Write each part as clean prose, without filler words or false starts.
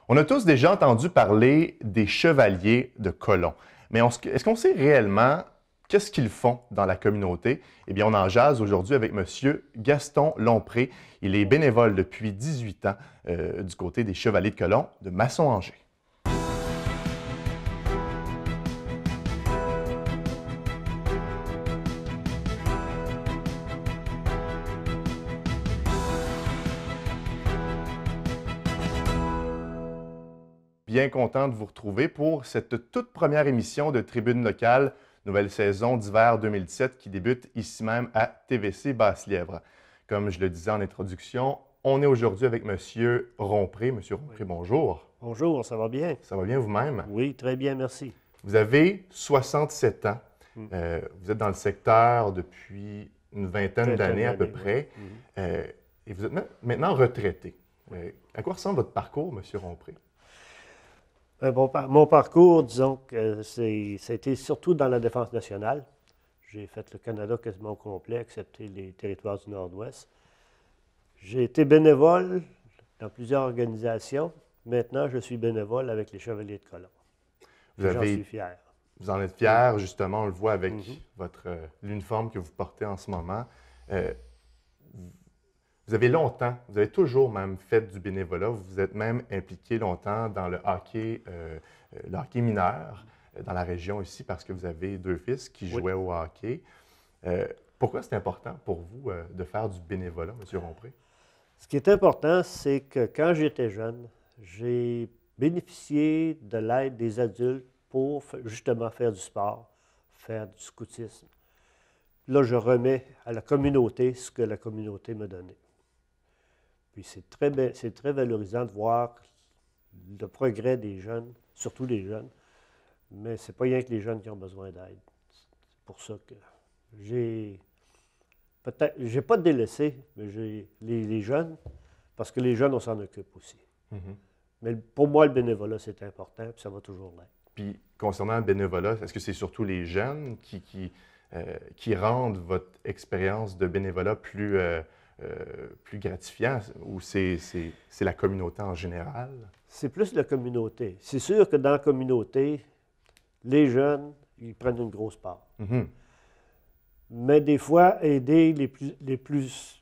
On a tous déjà entendu parler des chevaliers de colons. Mais est-ce qu'on sait réellement qu'est-ce qu'ils font dans la communauté? Eh bien, on en jase aujourd'hui avec M. Gaston Lompré. Il est bénévole depuis 18 ans du côté des Chevaliers de colons de Masson-Angers. Bien content de vous retrouver pour cette toute première émission de Tribune locale, nouvelle saison d'hiver 2017 qui débute ici même à TVC Basse-Lièvre. Comme je le disais en introduction, on est aujourd'hui avec M. Rompré. M. Rompré, bonjour. Bonjour, ça va bien? Ça va bien vous-même? Oui, très bien, merci. Vous avez 67 ans. Vous êtes dans le secteur depuis une vingtaine d'années à peu près. Et vous êtes maintenant retraité. À quoi ressemble votre parcours, M. Rompré? Mon parcours, disons que ça a été surtout dans la défense nationale. J'ai fait le Canada quasiment au complet, excepté les territoires du Nord-Ouest. J'ai été bénévole dans plusieurs organisations. Maintenant, je suis bénévole avec les Chevaliers de colons. J'en suis fier. Vous en êtes fier, justement, on le voit avec l'uniforme que vous portez en ce moment. Vous avez toujours même fait du bénévolat, vous vous êtes même impliqué longtemps dans le hockey mineur dans la région ici parce que vous avez deux fils qui jouaient au hockey. Pourquoi c'est important pour vous de faire du bénévolat, M. Rompré? Ce qui est important, c'est que quand j'étais jeune, j'ai bénéficié de l'aide des adultes pour justement faire du sport, faire du scoutisme. Là, je remets à la communauté ce que la communauté m'a donné. Puis c'est très valorisant de voir le progrès des jeunes, surtout les jeunes, mais ce n'est pas rien que les jeunes qui ont besoin d'aide. C'est pour ça que j'ai pas délaissé, mais j'ai les jeunes, parce que les jeunes, on s'en occupe aussi. Mais pour moi, le bénévolat, c'est important, puis ça va toujours l'être. Puis, concernant le bénévolat, est-ce que c'est surtout les jeunes qui rendent votre expérience de bénévolat plus gratifiant, ou c'est la communauté en général? C'est plus la communauté. C'est sûr que dans la communauté, les jeunes, ils prennent une grosse part. Mais des fois, aider les plus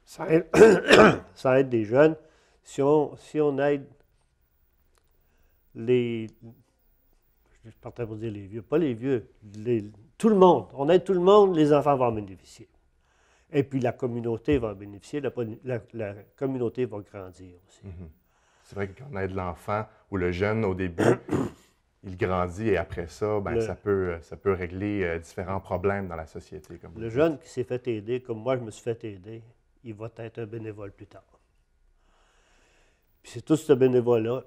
ça aide des jeunes. Si on aide je partais pour dire les vieux, pas les vieux, tout le monde. On aide tout le monde, les enfants vont en bénéficier. Et puis la communauté va en bénéficier, la communauté va grandir aussi. C'est vrai que quand on aide l'enfant ou le jeune au début, il grandit et après ça, ça peut régler différents problèmes dans la société. Comme le jeune qui s'est fait aider, comme moi je me suis fait aider, il va être un bénévole plus tard. Puis c'est tout ce bénévole-là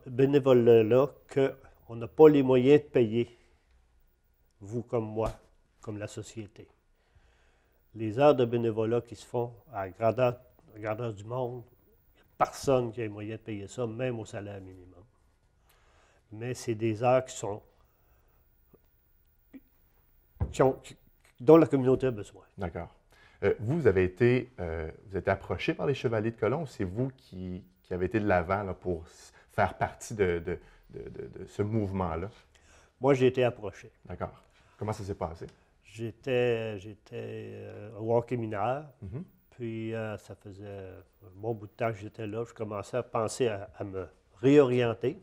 qu'on n'a pas les moyens de payer, vous comme moi, comme la société. Les heures de bénévolat qui se font à la grandeur du monde, il n'y a personne qui a les moyens de payer ça, même au salaire minimum. Mais c'est des heures dont la communauté a besoin. D'accord. Vous avez été approché par les Chevaliers de colons, ou c'est vous qui avez été de l'avant pour faire partie de ce mouvement-là? Moi, j'ai été approché. D'accord. Comment ça s'est passé? J'étais au hockey mineur, puis ça faisait un bon bout de temps que j'étais là. Je commençais à penser à me réorienter.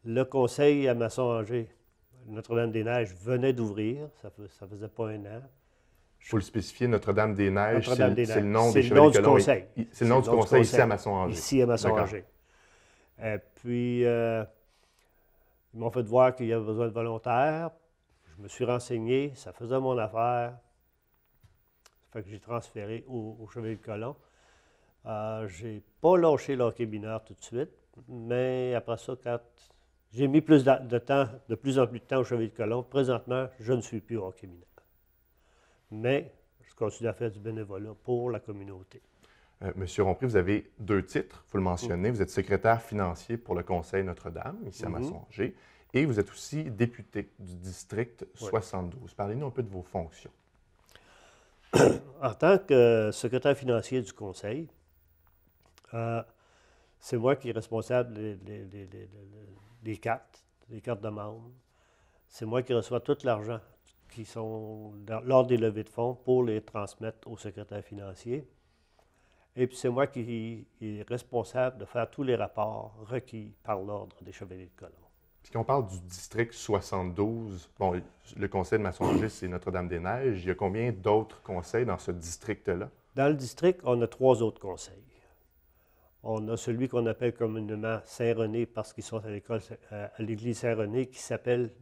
Le conseil à Masson-Angers, Notre-Dame-des-Neiges, venait d'ouvrir. Ça faisait pas un an. Il faut le spécifier, Notre-Dame-des-Neiges, c'est le nom des Chevaliers de colons. Conseil. C'est le nom du conseil ici à Masson-Angers. Ici à Masson-Angers. Puis, ils m'ont fait voir qu'il y avait besoin de volontaires. Je me suis renseigné, ça faisait mon affaire. Ça fait que j'ai transféré au Chevalier de colons. Je n'ai pas lâché le hockey mineur tout de suite, mais après ça, quand j'ai mis de plus en plus de temps au Chevalier de colons, présentement, je ne suis plus au hockey mineur. Mais je continue à faire du bénévolat pour la communauté. Monsieur Rompré, vous avez deux titres, il faut le mentionner. Vous êtes secrétaire financier pour le Conseil Notre-Dame, ici à Masson-Angers, et vous êtes aussi député du district 72. Parlez-nous un peu de vos fonctions. En tant que secrétaire financier du Conseil, C'est moi qui est responsable des cartes de membres. C'est moi qui reçois tout l'argent qui sont lors des levées de fonds pour les transmettre au secrétaire financier. Et puis c'est moi qui est responsable de faire tous les rapports requis par l'Ordre des Chevaliers de Colomb. Puis on parle du district 72, bon, le conseil de maçonnerie, c'est Notre-Dame-des-Neiges. Il y a combien d'autres conseils dans ce district-là? Dans le district, on a 3 autres conseils. On a celui qu'on appelle communément Saint-René parce qu'ils sont à l'église Saint-René qui s'appelle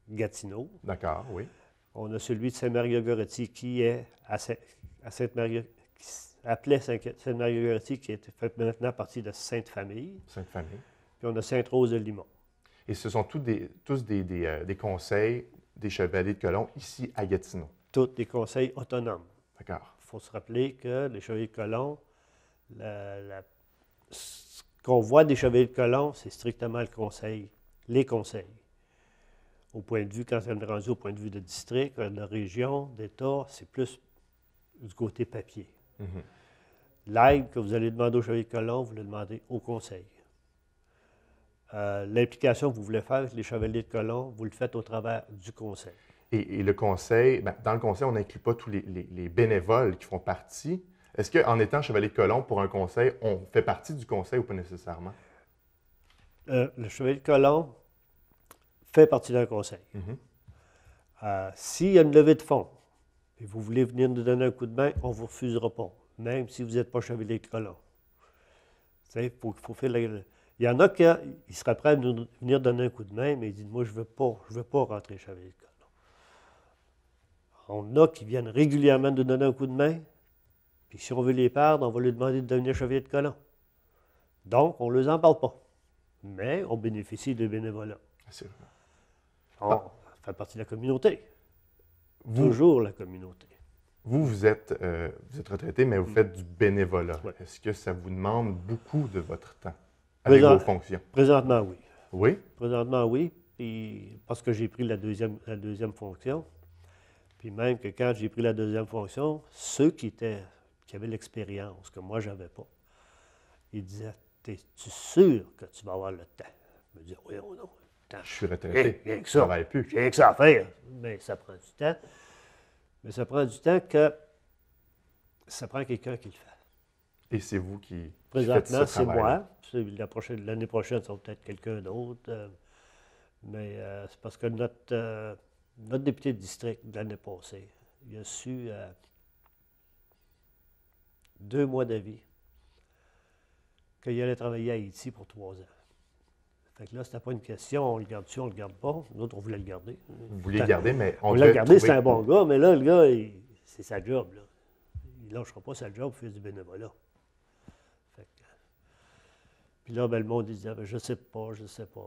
Gatineau. D'accord, oui. On a celui de Sainte-Marie-Goretti qui est à Sainte-Marie, qui s'appelait Sainte-Marie-Goretti, qui fait maintenant partie de Sainte-Famille. Sainte-Famille. Puis on a Sainte-Rose-de-Limon. Et ce sont tous des conseils des Chevaliers de Colomb ici à Gatineau. Tous des conseils autonomes. D'accord. Il faut se rappeler que les Chevaliers de Colomb, ce qu'on voit des Chevaliers de Colomb, c'est strictement le conseil, les conseils. Au point de vue, quand on est rendu au point de vue de district, de région, d'État, c'est plus du côté papier. L'aide que vous allez demander aux Chevaliers de Colomb, vous le demandez au conseil. L'implication que vous voulez faire avec les Chevaliers de Colomb, vous le faites au travers du conseil. Et le conseil, dans le conseil, on n'inclut pas tous les bénévoles qui font partie. Est-ce qu'en étant Chevalier de Colomb pour un conseil, on fait partie du conseil ou pas nécessairement? Le Chevalier de Colomb fait partie d'un conseil. S'il y a une levée de fonds et vous voulez venir nous donner un coup de main, on ne vous refusera pas, même si vous n'êtes pas Chevalier de Colomb. Il faut faire il y en a qui seraient prêts à nous venir donner un coup de main, mais ils disent, moi, je ne veux pas rentrer Chevalier de Colomb. On a qui viennent régulièrement nous donner un coup de main, puis si on veut les perdre, on va leur demander de devenir Chevalier de Colomb. Donc, on ne les en parle pas, mais on bénéficie de bénévolat. C'est vrai. On fait partie de la communauté. Toujours la communauté. Vous êtes retraité, mais vous faites du bénévolat. Ouais. Est-ce que ça vous demande beaucoup de votre temps avec vos fonctions? Présentement, oui. Oui? Présentement, oui. Puis, parce que j'ai pris la deuxième fonction. Puis même que quand j'ai pris la deuxième fonction, ceux qui avaient l'expérience que moi, je n'avais pas, ils disaient, es-tu sûr que tu vas avoir le temps? Je me disais, oui ou non. Je suis retraité. Rien que Je ça. ne travaille plus. J'ai rien que ça à faire. Mais ça prend du temps. Mais ça prend du temps que ça prend quelqu'un qui le fait. Et c'est vous qui Présentement, faites ce c'est travail-là. moi. L'année prochaine, ça va peut-être quelqu'un d'autre. Mais c'est parce que notre député de district de l'année passée, il a su 2 mois d'avis qu'il allait travailler à Haïti pour 3 ans. Fait que là, c'était pas une question, on le garde-tu, on le garde pas. Nous autres, on voulait le garder. Vous vouliez le garder, mais On l'a gardé, c'est un bon gars, mais là, le gars, c'est sa job. Là. Il ne lâchera pas sa job pour faire du bénévolat. Fait que, puis là, ben, le monde disait, ben, je sais pas.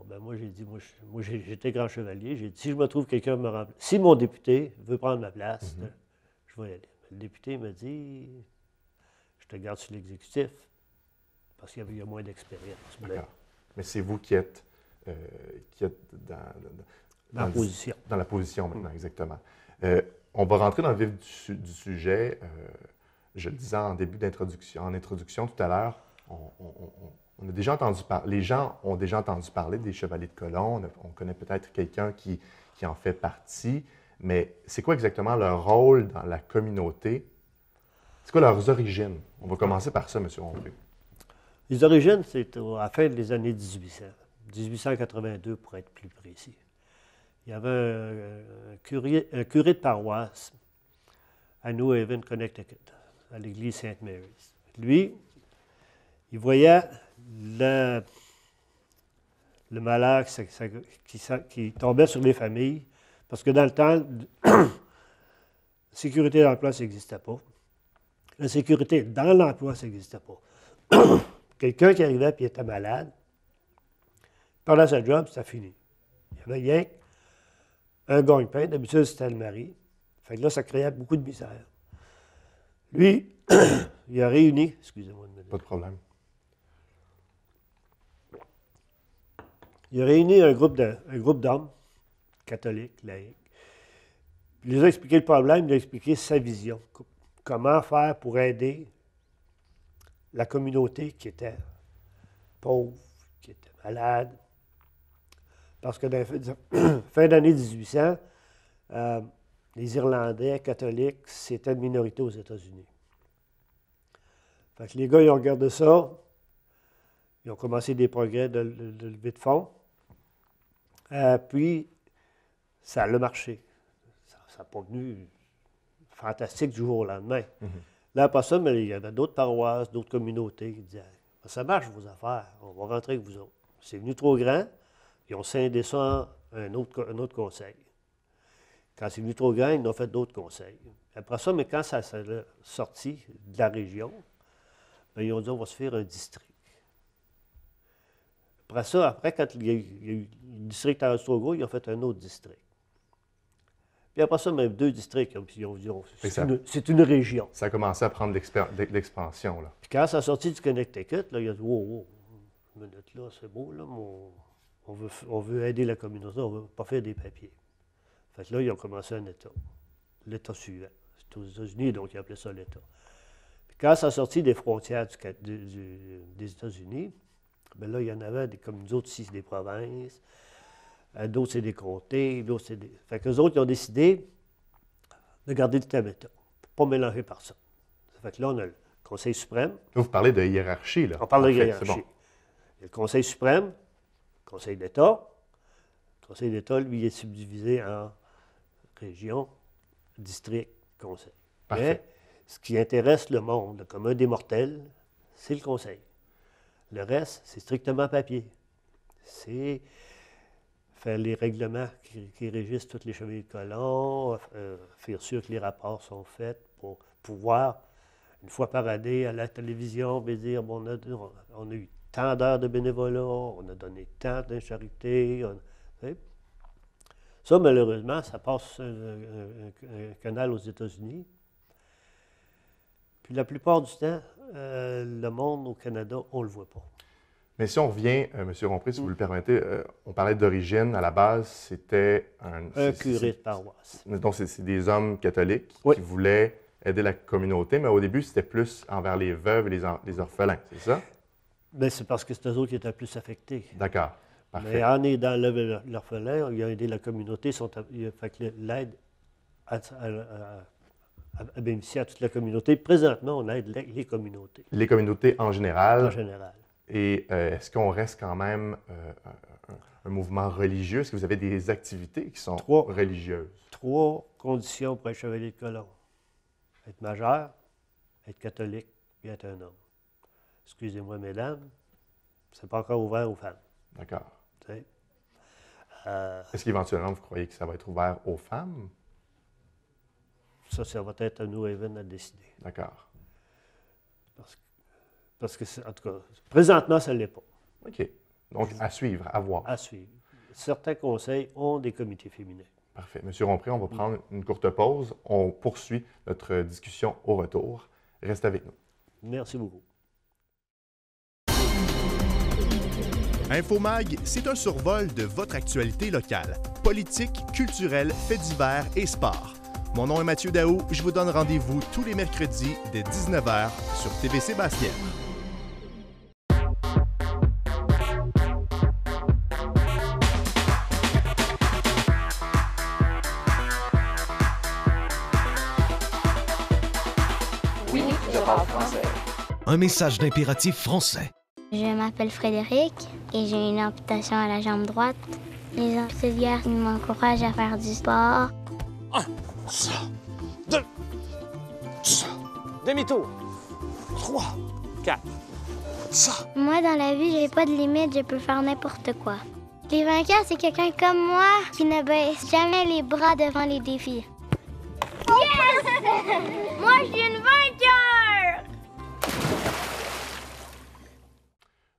Ben, moi, j'ai dit, moi j'étais grand chevalier. J'ai dit, si je me trouve quelqu'un me remplace, si mon député veut prendre ma place, je vais y aller. Le député me dit, je te garde sur l'exécutif, parce qu'il y a moins d'expérience. D'accord. Mais c'est vous qui êtes dans la position. Dans la position maintenant, exactement. On va rentrer dans le vif du sujet. Je le disais en début d'introduction. En introduction tout à l'heure, on a déjà entendu les gens ont déjà entendu parler des Chevaliers de Colomb. On connaît peut-être quelqu'un qui en fait partie. Mais c'est quoi exactement leur rôle dans la communauté? C'est quoi leurs origines? On va commencer par ça, M. Lompré. Les origines, c'est à la fin des années 1800, 1882 pour être plus précis. Il y avait un curé de paroisse à New Haven, Connecticut, à l'église St. Mary's. Lui, il voyait le malheur qui tombait sur les familles, parce que dans le temps, la sécurité d'emploi, ça n'existait pas. La sécurité dans l'emploi, ça n'existait pas. Quelqu'un qui arrivait et était malade, pendant sa job, c'était fini. Il y avait rien un gagne-pain. D'habitude, c'était le mari. Fait que là, ça créait beaucoup de misère. Lui, il a réuni... Excusez-moi de me dire. Pas de problème. Il a réuni un groupe d'hommes, catholiques, laïcs. Il les a expliqué le problème, il a expliqué sa vision. Comment faire pour aider la communauté qui était pauvres, qui étaient malades. Parce que dans la fin d'année 1800, les Irlandais catholiques, c'était une minorité aux États-Unis. Fait que les gars, ils ont regardé ça, ils ont commencé des progrès de levée de fonds, puis ça a marché. Ça n'a pas venu fantastique du jour au lendemain. Là, après ça, mais il y avait d'autres paroisses, d'autres communautés qui disaient « Ça marche, vos affaires, on va rentrer avec vous autres. » C'est venu trop grand, ils ont scindé ça en un autre conseil. Quand c'est venu trop grand, ils ont fait d'autres conseils. Après ça, mais quand ça s'est sorti de la région, bien, ils ont dit « On va se faire un district. » Après ça, quand il y a eu le district à Ostrogo, ils ont fait un autre district. Puis après ça, même 2 districts, puis ils ont dit c'est une région. Ça a commencé à prendre de l'expansion, là. Puis quand ça a sorti du Connecticut, là, il a dit wow, une minute là, c'est beau, là, on veut aider la communauté, on ne veut pas faire des papiers. Fait que là, ils ont commencé un État, l'État suivant. C'est aux États-Unis, donc ils appelaient ça l'État. Puis quand ça a sorti des frontières des États-Unis, bien là, il y en avait, comme nous autres ici, c'est des provinces. D'autres, c'est des comtés, d'autres, c'est des... Fait qu'eux autres, ils ont décidé de garder le thème État, pour ne pas mélanger personne. Ça fait que là, on a le Conseil suprême. Là, vous parlez de hiérarchie, là. On parle de hiérarchie. Bon. Il y a le Conseil suprême, le Conseil d'État. Le Conseil d'État, lui, est subdivisé en régions, districts, conseils. Mais ce qui intéresse le monde, le commun des mortels, c'est le Conseil. Le reste, c'est strictement papier. C'est faire les règlements qui régissent tous les chevaliers de colons, faire sûr que les rapports sont faits pour pouvoir, une fois par année, à la télévision, dire bon, on a eu tant d'heures de bénévolat, on a donné tant de charité. Ça, malheureusement, ça passe un canal aux États-Unis. Puis la plupart du temps, le monde au Canada, on ne le voit pas. Mais si on revient, M. Rompré, si vous le permettez, on parlait d'origine. À la base, c'était un curé de paroisse. Donc, c'est des hommes catholiques qui voulaient aider la communauté, mais au début, c'était plus envers les veuves et les orphelins, c'est ça? Bien, c'est parce que c'est eux autres qui étaient plus affectés. D'accord. Parfait. Mais en aidant l'orphelin, il a aidé la communauté. Fait que l'aide a bénéficié à toute la communauté. Présentement, on aide les communautés. Les communautés en général. En général. Et est-ce qu'on reste quand même un mouvement religieux? Est-ce que vous avez des activités qui sont religieuses? 3 conditions pour être chevalier de colon. Être majeur, être catholique et être un homme. Excusez-moi, mesdames, c'est pas encore ouvert aux femmes. D'accord. Est-ce qu'éventuellement, vous croyez que ça va être ouvert aux femmes? Ça va être à New Haven à décider. D'accord. Parce que, en tout cas, présentement, ça ne l'est pas. OK. Donc, à suivre, à voir. À suivre. Certains conseils ont des comités féminins. Parfait. Monsieur Rompré, on va prendre une courte pause. On poursuit notre discussion au retour. Restez avec nous. Merci beaucoup. Infomag, c'est un survol de votre actualité locale. Politique, culturelle, faits divers et sport. Mon nom est Mathieu Daou. Je vous donne rendez-vous tous les mercredis dès 19h sur TVC Basse-Lièvre. Oui, je parle français. Un message d'impératif français. Je m'appelle Frédéric et j'ai une amputation à la jambe droite. Les auxiliaires m'encouragent à faire du sport. 1, ça, 2, ça, demi-tour, 3, 4, ça. Moi, dans la vie, j'ai pas de limite, je peux faire n'importe quoi. Les vainqueurs, c'est quelqu'un comme moi qui ne baisse jamais les bras devant les défis. Yes! Moi, je suis une vainqueur!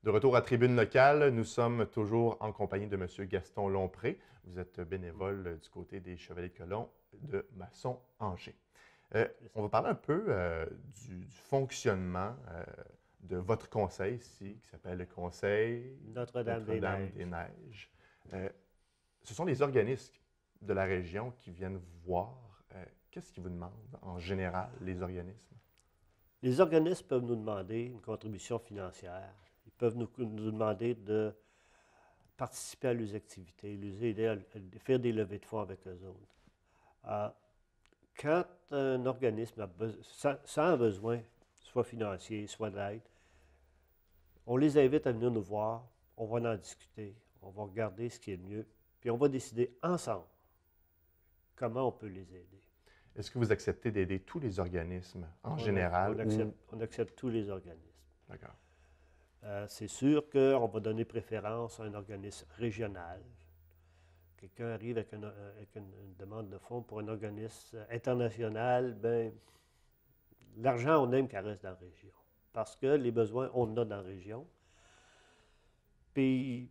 De retour à Tribune locale, nous sommes toujours en compagnie de M. Gaston Lompré. Vous êtes bénévole du côté des Chevaliers de colon de Masson-Angers. On va parler un peu du fonctionnement de votre conseil ici, qui s'appelle le Conseil Notre-Dame des Neiges. Ce sont les organismes de la région qui viennent vous voir. Qu'est-ce qu'ils vous demandent en général, les organismes? Les organismes peuvent nous demander une contribution financière. Ils peuvent nous demander de participer à leurs activités, les aider à faire des levées de fonds avec eux autres. Quand un organisme sent un besoin, soit financier, soit d'aide, on les invite à venir nous voir, on va en discuter, on va regarder ce qui est le mieux, puis on va décider ensemble comment on peut les aider. Est-ce que vous acceptez d'aider tous les organismes en général? On accepte tous les organismes. D'accord. C'est sûr qu'on va donner préférence à un organisme régional. Quelqu'un arrive avec une demande de fonds pour un organisme international, bien, l'argent, on aime qu'elle reste dans la région. Parce que les besoins, on en a dans la région. Puis,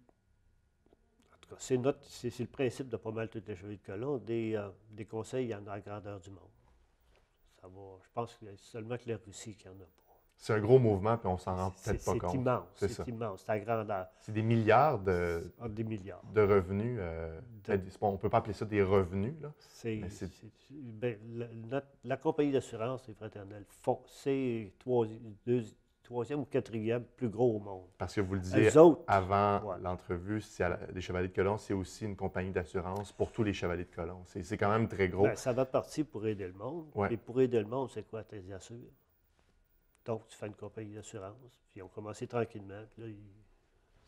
en tout cas, c'est le principe de pas mal toutes les chevaliers de colon. Des conseils, il y en a à la grandeur du monde. Ça va, je pense qu'il y a seulement que la Russie qui n'en a pas. C'est un gros mouvement, puis on s'en rend peut-être pas compte. C'est immense, c'est à grandeur. C'est des milliards des milliards. de revenus. On ne peut pas appeler ça des revenus, là. La compagnie d'assurance, les Fraternels, c'est troisième ou quatrième plus gros au monde. Parce que vous le disiez avant l'entrevue, les Chevaliers de Colomb, c'est aussi une compagnie d'assurance pour tous les Chevaliers de Colomb. C'est quand même très gros. Bien, ça va partir pour aider le monde. Ouais. Et pour aider le monde, c'est quoi? Tu les assures. Donc, tu fais une compagnie d'assurance. Puis, ils ont commencé tranquillement. Puis là,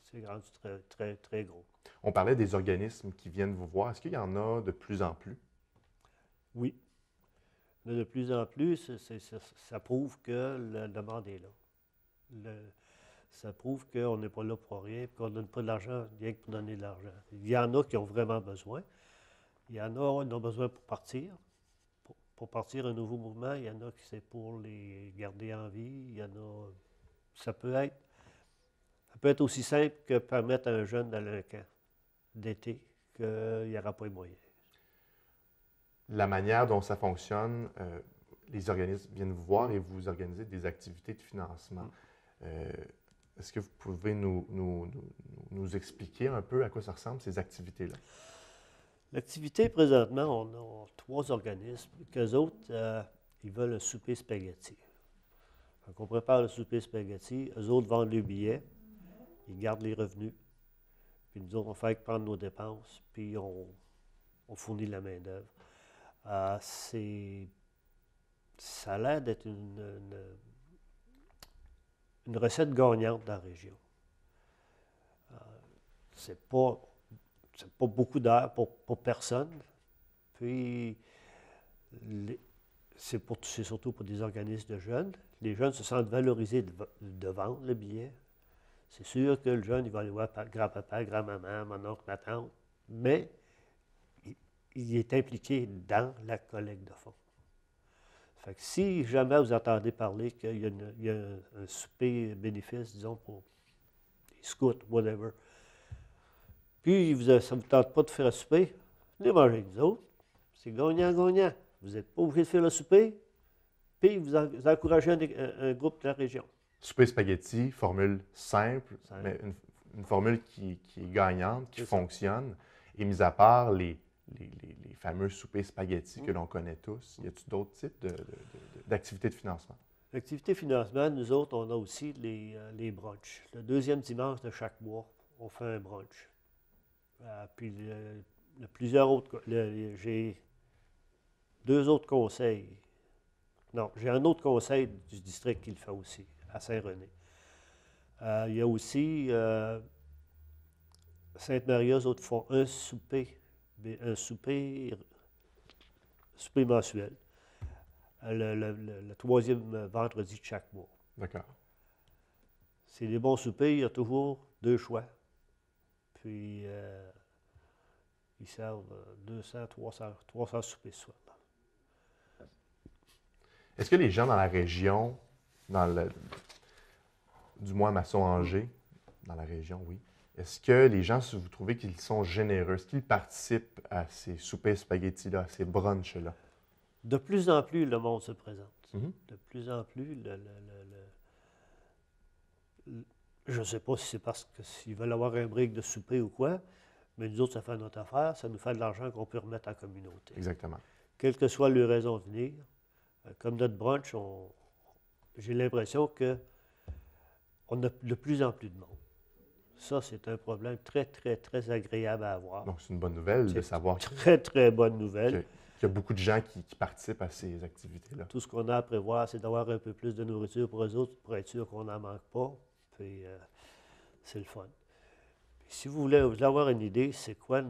c'est rendu très, très, très gros. On parlait des organismes qui viennent vous voir. Est-ce qu'il y en a de plus en plus? Oui. Mais de plus en plus, ça prouve que la demande est là. Ça prouve qu'on n'est pas là pour rien, qu'on ne donne pas de l'argent rien que pour donner de l'argent. Il y en a qui ont vraiment besoin. Il y en a qui ont besoin pour partir. Pour partir un nouveau mouvement, il y en a qui c'est pour les garder en vie. Il y en a. Ça peut être aussi simple que permettre à un jeune d'aller à un camp d'été qu'il n'y aura pas les moyens. La manière dont ça fonctionne, les organismes viennent vous voir et vous organisez des activités de financement. Est-ce que vous pouvez nous expliquer un peu à quoi ça ressemble, ces activités-là? L'activité, présentement, on a 3 organismes. Qu'eux autres, ils veulent un souper spaghetti. Donc, on prépare le souper spaghetti. Eux autres vendent les billets. Ils gardent les revenus. Puis nous autres, on fait prendre nos dépenses. Puis on fournit la main-d'œuvre. Ça a l'air d'être une recette gagnante dans la région. C'est pas beaucoup d'heures pour personne. Puis, c'est surtout pour des organismes de jeunes. Les jeunes se sentent valorisés de vendre le billet. C'est sûr que le jeune, il va aller voir grand-papa, grand-maman, mon oncle, ma tante, mais il est impliqué dans la collecte de fonds. Fait que si jamais vous entendez parler qu'il y a un souper bénéfice, disons, pour les scouts, whatever, puis ça ne vous tente pas de faire un souper, venez manger avec nous autres. C'est gagnant-gagnant. Vous n'êtes pas obligé de faire le souper, puis vous encouragez un groupe de la région. Souper spaghetti, formule simple, mais une formule qui est gagnante, qui fonctionne. Et mis à part les fameux soupers spaghetti que l'on connaît tous, y a-t-il d'autres types d'activités de financement? L'activité de financement, nous autres, on a aussi les brunchs. Le deuxième dimanche de chaque mois, on fait un brunch. Puis plusieurs autres. J'ai 2 autres conseils. Non, j'ai un autre conseil du district qui le fait aussi, à Saint-René. Il y a aussi Sainte-Marie, eux autres font un souper mensuel, le 3e vendredi de chaque mois. D'accord. C'est des bons soupers, il y a toujours 2 choix. Puis, ils servent 200, 300 soupers ce soir. Est-ce que les gens dans la région, du moins Masson-Angers, dans la région, oui, est-ce que les gens, si vous trouvez qu'ils sont généreux, est-ce qu'ils participent à ces soupers spaghettis-là, à ces brunchs-là? De plus en plus, le monde se présente. Mm-hmm. De plus en plus, je ne sais pas si c'est parce qu'ils veulent avoir un break de souper ou quoi, mais nous autres, ça fait notre affaire, ça nous fait de l'argent qu'on peut remettre en communauté. Exactement. Quelle que soit leur raison de venir, comme notre brunch, j'ai l'impression qu'on on a de plus en plus de monde. Ça, c'est un problème très, très, très agréable à avoir. Donc, c'est une bonne nouvelle de C'est savoir très, très bonne nouvelle. qu'il y a beaucoup de gens qui participent à ces activités-là. Tout ce qu'on a à prévoir, c'est d'avoir un peu plus de nourriture pour eux autres, pour être sûr qu'on n'en manque pas. Puis, c'est le fun. Puis, si vous voulez avoir une idée, c'est quoi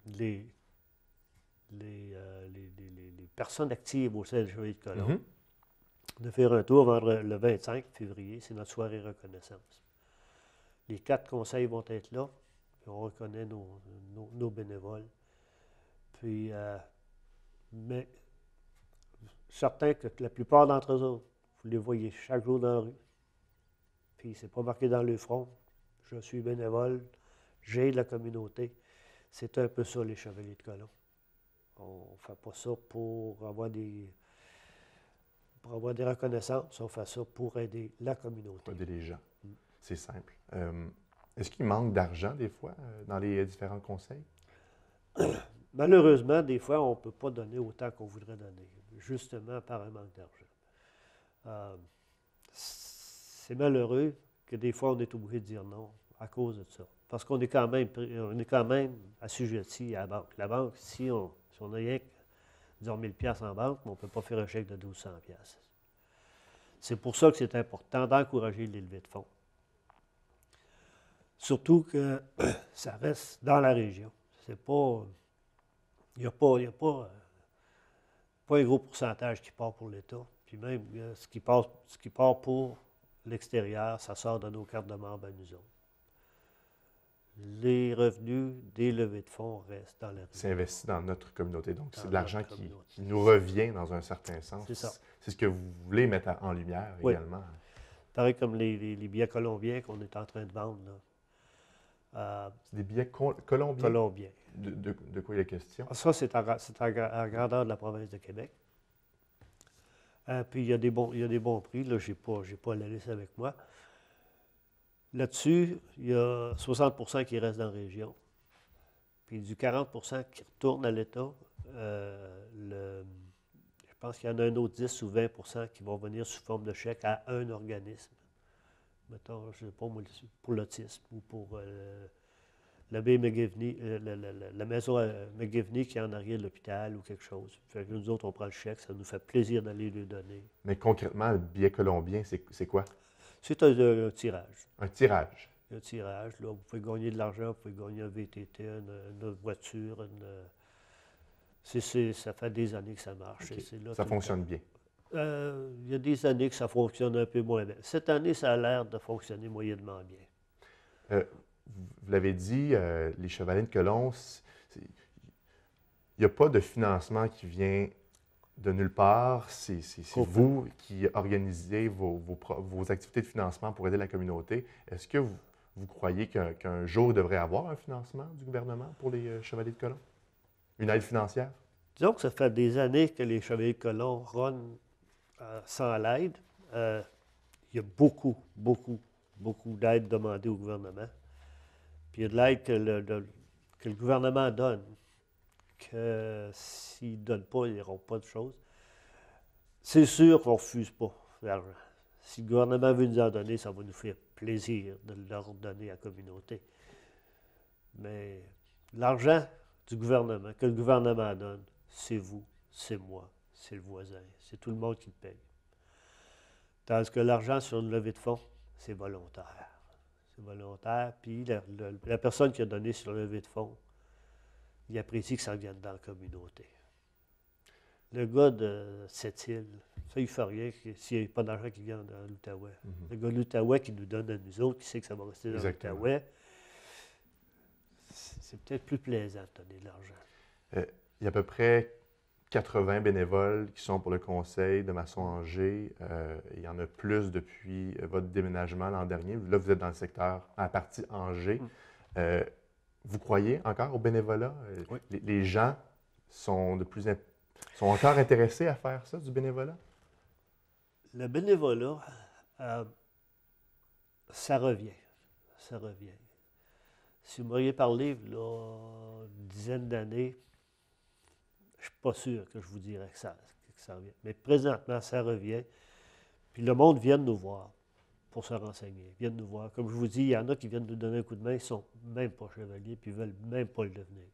les personnes actives au sein de Chevaliers de Colomb, Mhm. de faire un tour le 25 février, c'est notre soirée reconnaissance. Les 4 conseils vont être là, puis on reconnaît nos bénévoles. Puis, mais certain que la plupart d'entre eux autres, vous les voyez chaque jour dans la rue. Puis c'est pas marqué dans le front. Je suis bénévole, j'aide la communauté. C'est un peu ça, les Chevaliers de Colomb. On ne fait pas ça pour avoir des reconnaissances, on fait ça pour aider la communauté. Pour aider les gens. C'est simple. Est-ce qu'il manque d'argent des fois dans les différents conseils? Malheureusement, des fois, on ne peut pas donner autant qu'on voudrait donner, justement par un manque d'argent. C'est malheureux que des fois, on est obligé de dire non à cause de ça. Parce qu'on est quand même assujetti à la banque. La banque, si on a rien que, disons, 1000 $ en banque, on ne peut pas faire un chèque de 1200 $. C'est pour ça que c'est important d'encourager les levées de fonds. Surtout que ça reste dans la région. C'est pas... Il n'y a pas un gros pourcentage qui part pour l'État. Puis même ce qui part pour l'extérieur, ça sort de nos cartes de membres à nous autres. Les revenus des levées de fonds restent dans la région. C'est investi dans notre communauté. Donc, c'est Dans de l'argent notre qui communauté. nous revient dans un certain sens. C'est ça. C'est ce que vous voulez mettre en lumière Oui. également. Pareil comme les billets colombiens qu'on est en train de vendre. Là. C'est des billets colombiens. Colombiens. De quoi il est question? Ça, c'est à la grandeur de la province de Québec. Puis il y a des bons prix. Là, je n'ai pas la liste avec moi. Là-dessus, il y a 60 % qui restent dans la région. Puis du 40 % qui retournent à l'État. Je pense qu'il y en a un autre 10 ou 20 % qui vont venir sous forme de chèque à un organisme. Mettons, je ne sais pas, moi, pour l'autisme ou pour l'abbé McGivney, la maison McGivney qui est en arrière de l'hôpital ou quelque chose. Fait que nous autres, on prend le chèque, ça nous fait plaisir d'aller lui donner. Mais concrètement, le billet colombien, c'est quoi? C'est un tirage. Un tirage. Un tirage, là, vous pouvez gagner de l'argent, vous pouvez gagner un VTT, une voiture, ça fait des années que ça marche. Okay. C'est là ça fonctionne bien. Il y a des années que ça fonctionne un peu moins bien. Cette année, ça a l'air de fonctionner moyennement bien. Vous l'avez dit, les Chevaliers de Colomb, il n'y a pas de financement qui vient de nulle part. C'est vous qui organisez vos activités de financement pour aider la communauté. Est-ce que vous croyez qu'un jour, il devrait y avoir un financement du gouvernement pour les Chevaliers de Colomb? Une aide financière? Disons que ça fait des années que les Chevaliers de Colomb runnent sans l'aide. Il y a beaucoup d'aides demandées au gouvernement. Puis il y a de l'aide que le gouvernement donne, que s'il ne donne pas, ils n'auront pas de choses. C'est sûr qu'on ne refuse pas l'argent. Si le gouvernement veut nous en donner, ça va nous faire plaisir de leur donner à la communauté. Mais l'argent du gouvernement, que le gouvernement donne, c'est vous, c'est moi, c'est le voisin, c'est tout le monde qui le paye. Tandis que l'argent sur une levée de fonds, c'est volontaire. C'est volontaire, puis la personne qui a donné sur la levée de fonds, il apprécie que ça vienne dans la communauté. Le gars de Sept-Îles, ça, il ne fait rien s'il n'y a pas d'argent qui vient dans l'Outaouais. Le gars de l'Outaouais qui nous donne à nous autres, qui sait que ça va rester dans l'Outaouais, c'est peut-être plus plaisant de donner de l'argent. Il y a à peu près 80 bénévoles qui sont pour le conseil de Masson-Angers. Il y en a plus depuis votre déménagement l'an dernier. Là, vous êtes dans le secteur, à la partie Angers. Vous croyez encore au bénévolat? Oui. Les gens sont encore intéressés à faire ça, du bénévolat? Le bénévolat, ça revient. Ça revient. Si vous m'auriez parlé, là, une dizaine d'années, je ne suis pas sûr que je vous dirais que ça revient. Mais présentement, ça revient. Puis le monde vient de nous voir. pour se renseigner. Ils viennent nous voir. Comme je vous dis, il y en a qui viennent nous donner un coup de main, ils ne sont même pas chevaliers, puis ils ne veulent même pas le devenir.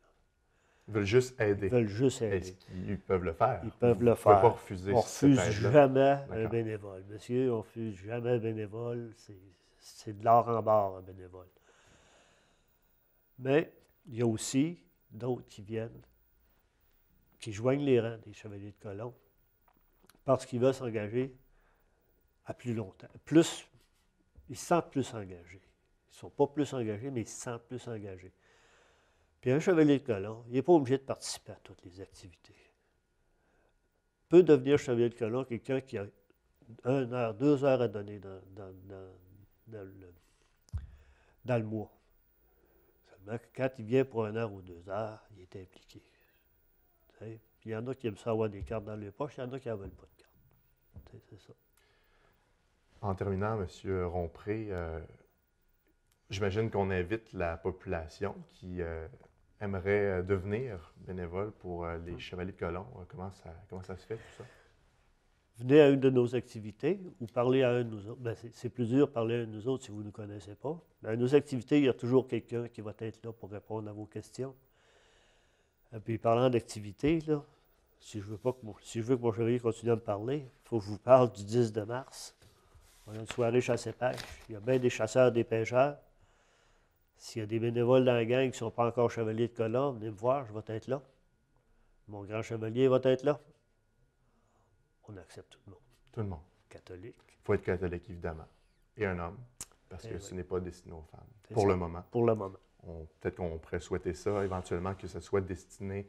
Ils veulent juste aider. Ils veulent juste Est-ce aider. qu'ils peuvent le faire? Ils peuvent le Vous pouvez faire. pas refuser On ne cette refuse aide-là. jamais un D'accord. bénévole. Monsieur, on ne refuse jamais un bénévole. C'est de l'or en barre, un bénévole. Mais il y a aussi d'autres qui viennent, qui joignent les rangs des chevaliers de colon parce qu'ils veulent s'engager à plus longtemps. Plus, ils se sentent plus engagés. Ils ne sont pas plus engagés, mais ils se sentent plus engagés. Puis un chevalier de colon, il n'est pas obligé de participer à toutes les activités. Peut devenir chevalier de colon quelqu'un qui a 1 heure, 2 heures à donner dans le mois. Seulement que quand il vient pour 1 heure ou 2 heures, il est impliqué. Puis il y en a qui aiment ça avoir des cartes dans les poches, il y en a qui n'en veulent pas de cartes. C'est ça. En terminant, M. Rompré, j'imagine qu'on invite la population qui aimerait devenir bénévole pour les Chevaliers de Colomb. Comment ça se fait, tout ça? Venez à une de nos activités ou parlez à un de nous autres. Bien, c'est plus dur de parler à un de nous autres si vous ne nous connaissez pas. Mais à nos activités, il y a toujours quelqu'un qui va être là pour répondre à vos questions. Et puis, parlant d'activités, là, si je veux que mon chevalier continue à me parler, il faut que je vous parle du 10 de mars. On a une soirée chasse-et-pêche. Il y a bien des chasseurs, des pêcheurs. S'il y a des bénévoles dans la gang qui ne sont pas encore chevaliers de colon, venez me voir, je vais être là. Mon grand chevalier va être là. On accepte tout le monde. Tout le monde. Catholique. Il faut être catholique, évidemment. Et un homme, parce que oui. ce n'est pas destiné aux femmes. C'est Pour ça. le moment. Pour le moment. Peut-être qu'on pourrait souhaiter ça, éventuellement, que ce soit destiné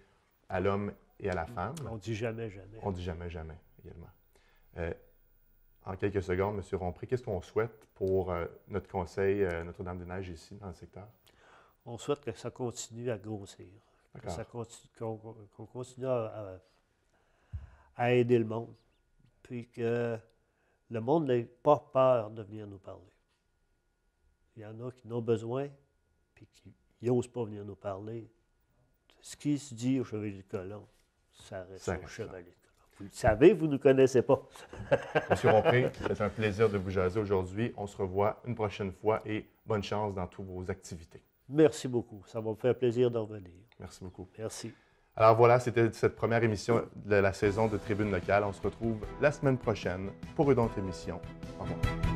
à l'homme et à la femme. On dit jamais, jamais. On dit jamais, jamais, également. En quelques secondes, M. Rompré, qu'est-ce qu'on souhaite pour notre conseil Notre-Dame-des-Neiges ici, dans le secteur? On souhaite que ça continue à grossir. Qu'on continue à aider le monde. Puis que le monde n'ait pas peur de venir nous parler. Il y en a qui n'ont besoin, puis qui n'osent pas venir nous parler. Ce qui se dit au chevalier de colon, ça reste au chevalier de colon. Vous le savez, vous ne nous connaissez pas. M. Rompré, c'est un plaisir de vous jaser aujourd'hui. On se revoit une prochaine fois et bonne chance dans toutes vos activités. Merci beaucoup. Ça va me faire plaisir d'en revenir. Merci beaucoup. Merci. Alors voilà, c'était cette première émission de la saison de Tribune locale. On se retrouve la semaine prochaine pour une autre émission. Au revoir.